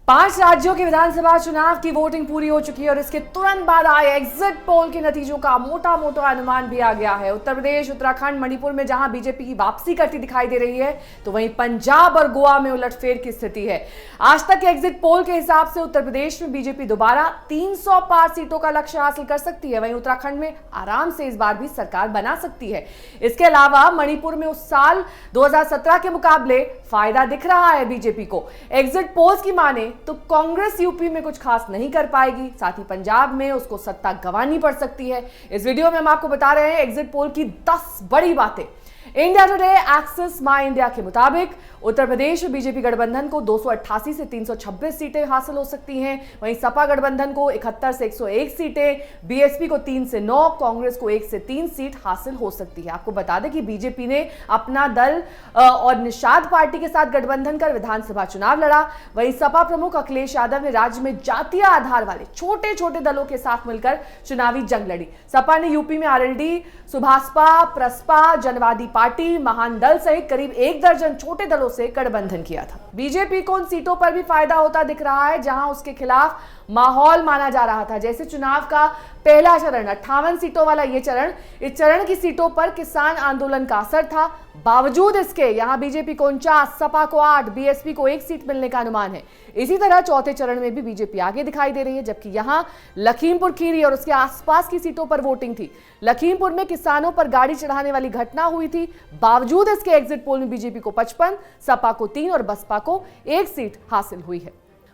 5 राज्यों के विधानसभा चुनाव की वोटिंग पूरी हो चुकी है और इसके तुरंत बाद आए एग्जिट पोल के नतीजों का मोटा मोटा अनुमान भी आ गया है। उत्तर प्रदेश, उत्तराखंड, मणिपुर में जहां बीजेपी की वापसी करती दिखाई दे रही है, तो वहीं पंजाब और गोवा में उलटफेर की स्थिति है। आज तक के एग्जिट पोल के हिसाब से उत्तर प्रदेश में बीजेपी दोबारा 300 पार सीटों का लक्ष्य हासिल कर सकती है। वहीं उत्तराखंड में आराम से इस बार भी सरकार बना सकती है। इसके अलावा मणिपुर में उस साल 2017 के मुकाबले फायदा दिख रहा है बीजेपी को। एग्जिट पोल्स की माने तो कांग्रेस यूपी में कुछ खास नहीं कर पाएगी, साथ ही पंजाब में उसको सत्ता गंवानी पड़ सकती है। इस वीडियो में हम आपको बता रहे हैं एग्जिट पोल की 10 बड़ी बातें। India Today Axis My India के मुताबिक उत्तर प्रदेश में बीजेपी गठबंधन को 288 से 326 सीटें हासिल हो सकती हैं। वहीं सपा गठबंधन को 71 से 101 सीटें, बीएसपी को 3 से 9, कांग्रेस को 1 से 3 सीट हासिल हो सकती है। आपको बता दें कि बीजेपी ने अपना दल और निषाद पार्टी के साथ गठबंधन कर विधानसभा चुनाव लड़ा। वहीं सपा प्रमुख अखिलेश यादव ने राज्य में जातीय आधार वाले छोटे छोटे दलों के साथ मिलकर चुनावी जंग लड़ी। सपा ने यूपी में आरएलडी, सुभाषपा, प्रसपा, जनवादी पार्टी, महान दल सहित करीब 1 दर्जन छोटे दलों से गठबंधन किया था। बीजेपी को उन सीटों पर भी फायदा होता दिख रहा है जहां उसके खिलाफ माहौल माना जा रहा था, जैसे चुनाव का पहला चरण 58 सीटों वाला ये चरण। इस चरण की सीटों पर किसान आंदोलन का असर था। बावजूद इसके यहां बीजेपी को 49, सपा को 8, बीएसपी को 1 सीट मिलने का अनुमान है। इसी तरह चौथे चरण में भी बीजेपी आगे दिखाई दे रही है, जबकि यहां लखीमपुर खीरी और उसके आसपास की सीटों पर वोटिंग थी। लखीमपुर में किसानों पर गाड़ी चढ़ाने वाली घटना हुई थी। बावजूद इसके एग्जिट पोल में बीजेपी को 55, सपा को 3 और बसपा को 1 सीट हासिल हुई है।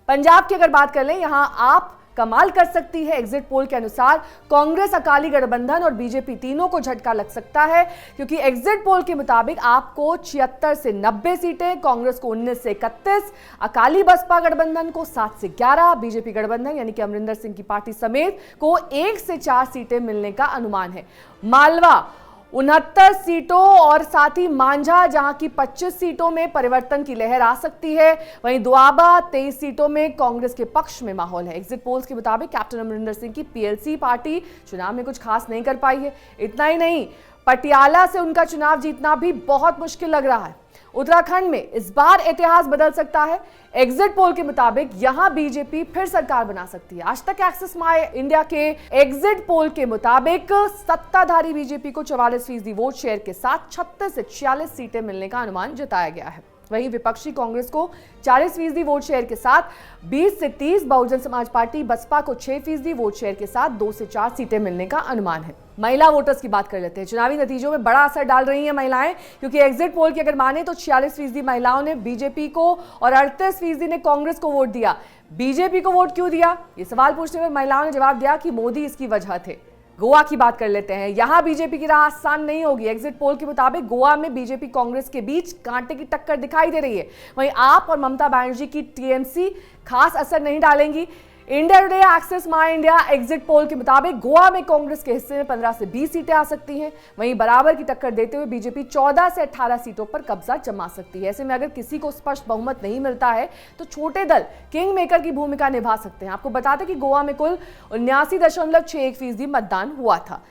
पंजाब की अगर बात कर लें, यहां आप कमाल कर सकती है। एग्जिट पोल के अनुसार कांग्रेस, अकाली गठबंधन और बीजेपी तीनों को झटका लग सकता है, क्योंकि एग्जिट पोल के मुताबिक आपको 76 से 90 सीटें, कांग्रेस को 19 से 31, अकाली बसपा गठबंधन को 7 से 11, बीजेपी गठबंधन यानी कि अमरिंदर सिंह की पार्टी समेत को 1 से 4 सीटें मिलने का अनुमान है। मालवा 69 सीटों और साथ ही मांझा जहां की 25 सीटों में परिवर्तन की लहर आ सकती है। वहीं दोआबा 23 सीटों में कांग्रेस के पक्ष में माहौल है। एग्जिट पोल्स के मुताबिक कैप्टन अमरिंदर सिंह की पीएलसी पार्टी चुनाव में कुछ खास नहीं कर पाई है। इतना ही नहीं, पटियाला से उनका चुनाव जीतना भी बहुत मुश्किल लग रहा है। उत्तराखंड में इस बार इतिहास बदल सकता है। एग्जिट पोल के मुताबिक यहां बीजेपी फिर सरकार बना सकती है। आज तक एक्सिस माई इंडिया के एग्जिट पोल के मुताबिक सत्ताधारी बीजेपी को 44% वोट शेयर के साथ 36 से 46 सीटें मिलने का अनुमान जताया गया है। वहीं विपक्षी कांग्रेस को 40% वोट शेयर के साथ 20 से 30, बहुजन समाज पार्टी बसपा को 6% वोट शेयर के साथ 2 से 4 सीटें मिलने का अनुमान है। महिला वोटर्स की बात कर लेते हैं। चुनावी नतीजों में बड़ा असर डाल रही हैं महिलाएं, क्योंकि एग्जिट पोल की अगर माने तो 46% महिलाओं ने बीजेपी को और 38% ने कांग्रेस को वोट दिया। बीजेपी को वोट क्यों दिया, ये सवाल पूछने पर महिलाओं ने जवाब दिया कि मोदी इसकी वजह थे। गोवा की बात कर लेते हैं। यहां बीजेपी की राह आसान नहीं होगी। एग्जिट पोल के मुताबिक गोवा में बीजेपी कांग्रेस के बीच कांटे की टक्कर दिखाई दे रही है। वहीं आप और ममता बनर्जी की टीएमसी खास असर नहीं डालेंगी। India Today Axis My India exit poll के मुताबिक गोवा में कांग्रेस के हिस्से में 15 से 20 सीटें आ सकती हैं। वहीं बराबर की टक्कर देते हुए बीजेपी 14 से 18 सीटों पर कब्जा जमा सकती है। ऐसे में अगर किसी को स्पष्ट बहुमत नहीं मिलता है तो छोटे दल किंग मेकर की भूमिका निभा सकते हैं। आपको बता दें कि गोवा में कुल 79.61% मतदान हुआ था।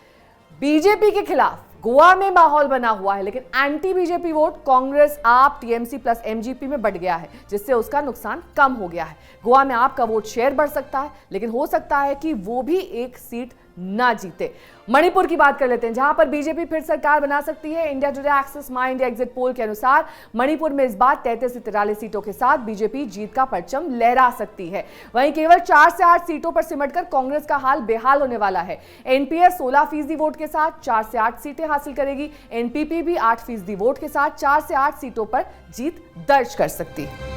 बीजेपी के खिलाफ गोवा में माहौल बना हुआ है, लेकिन एंटी बीजेपी वोट कांग्रेस, आप, टीएमसी प्लस एमजीपी में बढ़ गया है, जिससे उसका नुकसान कम हो गया है। गोवा में आपका वोट शेयर बढ़ सकता है, लेकिन हो सकता है कि वो भी 1 सीट ना जीते। मणिपुर की बात कर लेते हैं, जहां पर बीजेपी फिर सरकार बना सकती है। India Today Axis My India exit poll के अनुसार मणिपुर में इस बार 33 से 43 सीटों के साथ बीजेपी जीत का परचम लहरा सकती है। वहीं केवल 4 से 8 सीटों पर सिमटकर कांग्रेस का हाल बेहाल होने वाला है। एनपीएस 16% वोट के साथ 4 से 8 सीटें हासिल करेगी। एनपीपी भी 8% वोट के साथ 4 से 8 सीटों पर जीत दर्ज कर सकती है।